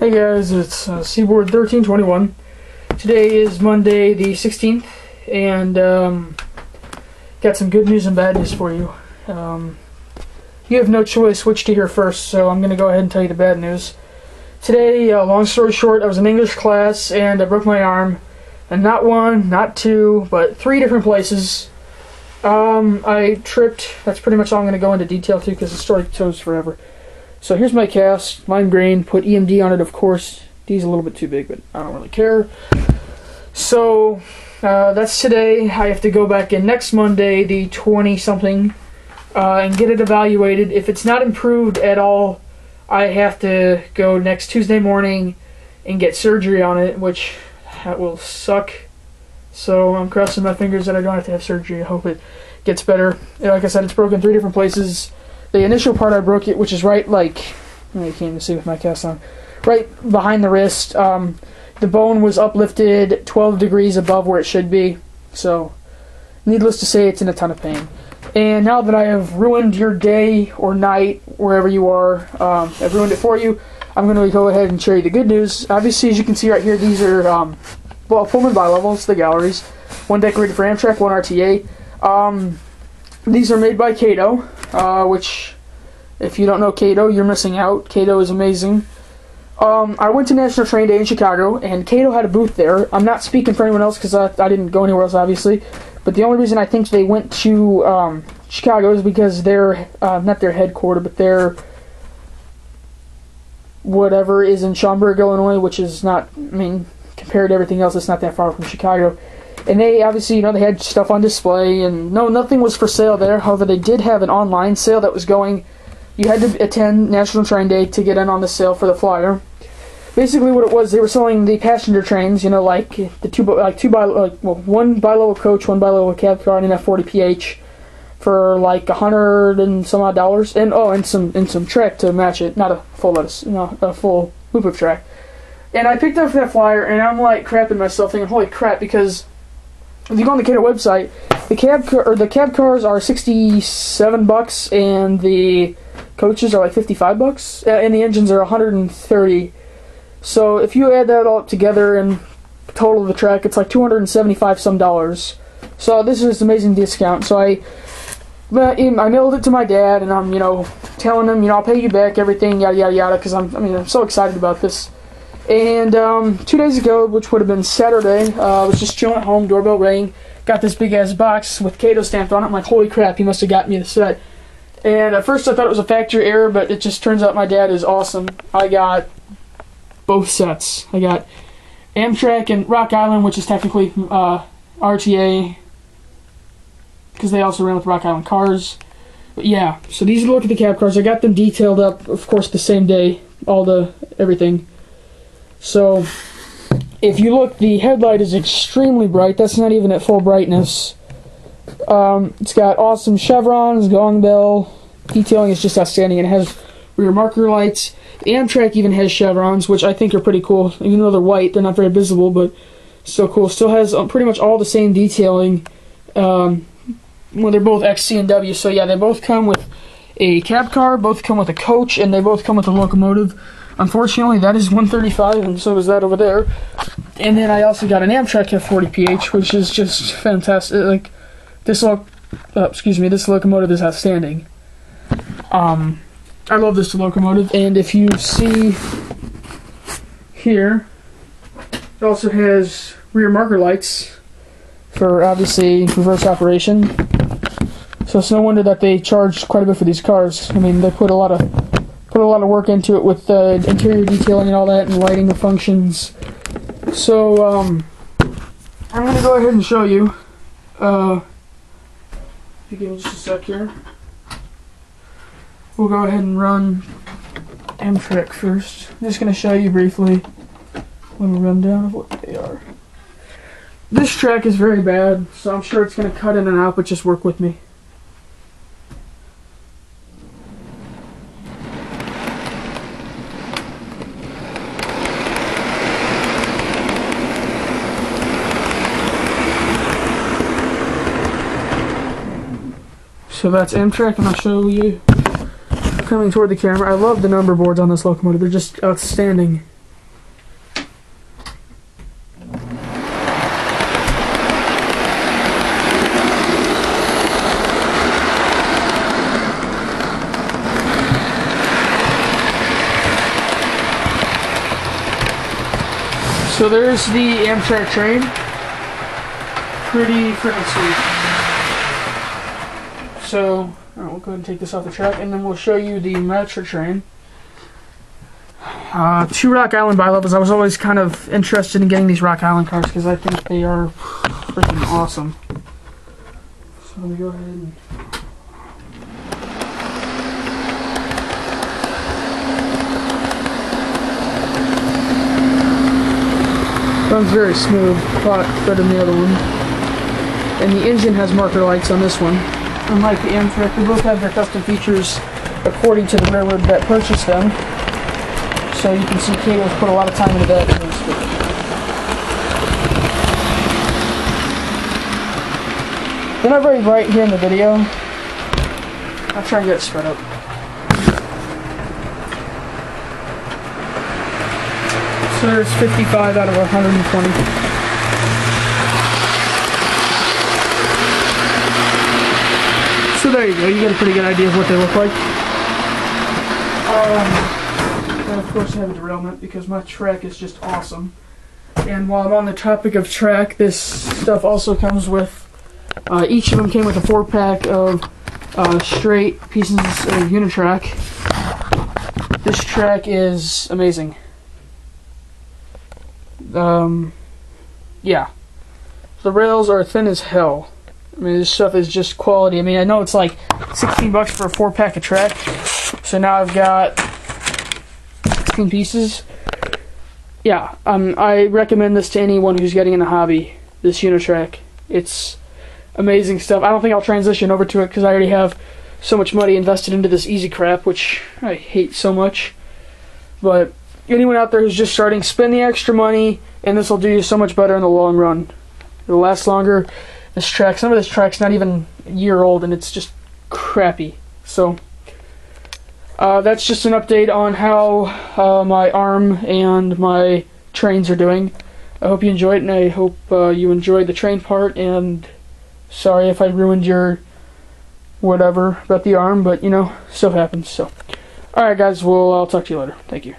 Hey guys, it's Seaboard 1321. Today is Monday the 16th, and got some good news and bad news for you. You have no choice which to hear first, so I'm going to go ahead and tell you the bad news. Today, long story short, I was in English class and I broke my arm, and not one, not two, but 3 different places. I tripped. That's pretty much all I'm going to go into detail to because the story goes forever. So here's my cast, lime green, put EMD on it, of course. D's a little bit too big, but I don't really care. So, that's today. I have to go back in next Monday, the 20-something, and get it evaluated. If it's not improved at all, I have to go next Tuesday morning and get surgery on it, which that will suck. So I'm crossing my fingers that I don't have to have surgery. I hope it gets better. Like I said, it's broken 3 different places. The initial part I broke it, which is right, like, you can't even see with my cast on, right behind the wrist. The bone was uplifted 12 degrees above where it should be. So, needless to say, it's in a ton of pain. And now that I have ruined your day or night, wherever you are, I've ruined it for you, I'm going to go ahead and share you the good news. Obviously, as you can see right here, these are, Pullman bilevels, the galleries. One decorated for Amtrak, one RTA. These are made by Kato, which, if you don't know Kato, you're missing out. Kato is amazing. I went to National Train Day in Chicago, and Kato had a booth there. I'm not speaking for anyone else because I didn't go anywhere else, obviously. But the only reason I think they went to Chicago is because they're, not their headquarters, but their whatever is in Schaumburg, Illinois, which is not, compared to everything else, it's not that far from Chicago. And they obviously, they had stuff on display, and no, nothing was for sale there. However, they did have an online sale that was going. You had to attend National Train Day to get in on the sale for the flyer. Basically, what it was, they were selling the passenger trains, like the one bi-level coach, one bi-level cab car, and an F40PH for like $100 and some odd dollars, and some track to match it, not a full a full loop of track. And I picked up that flyer, and I'm like crapping myself, thinking, holy crap, because if you go on the Kato website, the cab cars are $67, and the coaches are like $55, and the engines are $130. So if you add that all up together and total the track, it's like $275 some. So this is an amazing discount. So I mailed it to my dad, and I'm telling him I'll pay you back everything, yada yada yada, because I'm so excited about this. And 2 days ago, which would have been Saturday, I was just chilling at home, doorbell rang, got this big ass box with Kato stamped on it. I'm like, holy crap, he must have got me the set. And at first I thought it was a factory error, but it just turns out my dad is awesome. I got both sets. I got Amtrak and Rock Island, which is technically RTA, because they also ran with Rock Island cars. But yeah, so these are the look at the cab cars. I got them detailed up, of course, the same day, everything. So, if you look, the headlight is extremely bright. That's not even at full brightness. It's got awesome chevrons, gong bell. Detailing is just outstanding. It has rear marker lights. The Amtrak even has chevrons, which I think are pretty cool. Even though they're white, they're not very visible, but still cool. Still has pretty much all the same detailing. They're both XC and W, so yeah, they both come with a cab car, both come with a coach, and they both come with a locomotive. Unfortunately, that is 135, and so is that over there. And then I also got an Amtrak F40PH, which is just fantastic. This locomotive is outstanding. I love this locomotive, and if you see here, it also has rear marker lights for obviously reverse operation. So it's no wonder that they charge quite a bit for these cars. They put a lot of work into it with interior detailing and all that, and lighting the functions. So I'm gonna go ahead and show you. If you give me just a sec here. We'll go ahead and run Amtrak first. I'm just gonna show you briefly a little rundown of what they are. This track is very bad, so I'm sure it's gonna cut in and out, but just work with me. So that's Amtrak, and I'll show you coming toward the camera. I love the number boards on this locomotive. They're just outstanding. So there's the Amtrak train. Pretty freaking sweet. So, we'll go ahead and take this off the track, and then we'll show you the Metra train. 2 Rock Island bilevels. I was always kind of interested in getting these Rock Island cars because I think they are freaking awesome. So let me go ahead and... Runs very smooth, a lot better than the other one. And the engine has marker lights on this one. Unlike the Amtrak, they both have their custom features according to the railroad that purchased them. So you can see Cato's put a lot of time into that. They're not very bright here in the video. I'll try and get it spread up. So there's 55 out of 120. So there you go, you get a pretty good idea of what they look like. And of course I have a derailment because my track is just awesome. And while I'm on the topic of track, this stuff also comes with, each of them came with a 4-pack of straight pieces of Unitrack. This track is amazing. Yeah. The rails are thin as hell. I mean, this stuff is just quality. I mean, I know it's like 16 bucks for a 4-pack of track. So now I've got 16 pieces. Yeah, I recommend this to anyone who's getting in the hobby, this Unitrack. It's amazing stuff. I don't think I'll transition over to it because I already have so much money invested into this easy crap, which I hate so much. But anyone out there who's just starting, spend the extra money, and this will do you so much better in the long run. It'll last longer. This track, some of this track's not even a year old, and it's just crappy. So that's just an update on how my arm and my trains are doing. I hope you enjoyed it, and I hope you enjoyed the train part, and sorry if I ruined your whatever about the arm, but you know, stuff happens. So alright guys, I'll talk to you later. Thank you.